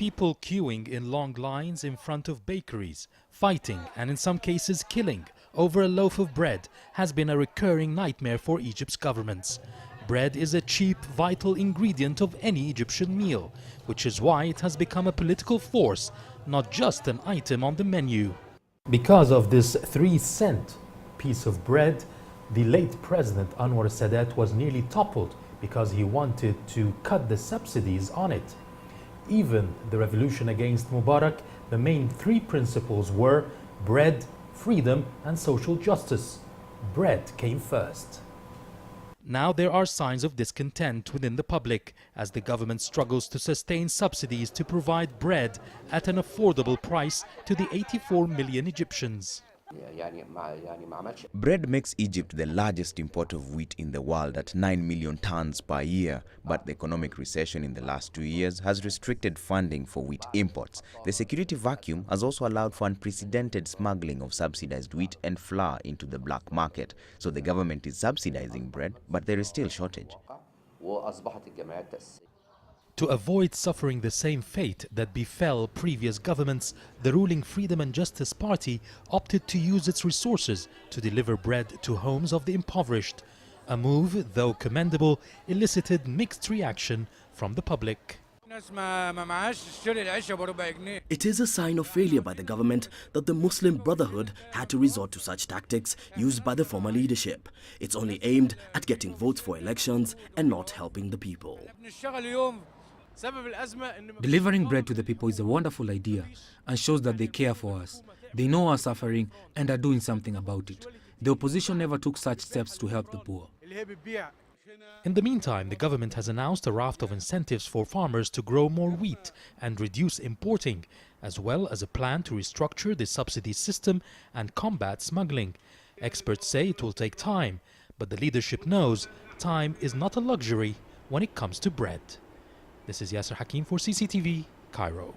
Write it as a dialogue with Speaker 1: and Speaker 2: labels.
Speaker 1: People queuing in long lines in front of bakeries, fighting and in some cases killing over a loaf of bread has been a recurring nightmare for Egypt's governments. Bread is a cheap, vital ingredient of any Egyptian meal, which is why it has become a political force, not just an item on the menu. Because of this 3-cent piece of bread, the late President Anwar Sadat was nearly toppled because he wanted to cut the subsidies on it. Even the revolution against Mubarak, the main three principles were bread, freedom and social justice. Bread came first. Now there are signs of discontent within the public as the government struggles to sustain subsidies to provide bread at an affordable price to the 84 million Egyptians.
Speaker 2: Bread makes Egypt the largest importer of wheat in the world at 9 million tons per year, but the economic recession in the last 2 years has restricted funding for wheat imports. The security vacuum has also allowed for unprecedented smuggling of subsidized wheat and flour into the black market. So the government is subsidizing bread, but there is still shortage.
Speaker 1: To avoid suffering the same fate that befell previous governments, the ruling Freedom and Justice Party opted to use its resources to deliver bread to homes of the impoverished. A move, though commendable, elicited mixed reaction from the public.
Speaker 3: It is a sign of failure by the government that the Muslim Brotherhood had to resort to such tactics used by the former leadership. It's only aimed at getting votes for elections and not helping the people.
Speaker 4: Delivering bread to the people is a wonderful idea and shows that they care for us. They know our suffering and are doing something about it. The opposition never took such steps to help the poor.
Speaker 1: In the meantime, the government has announced a raft of incentives for farmers to grow more wheat and reduce importing, as well as a plan to restructure the subsidy system and combat smuggling. Experts say it will take time, but the leadership knows time is not a luxury when it comes to bread. This is Yasser Hakim for CCTV, Cairo.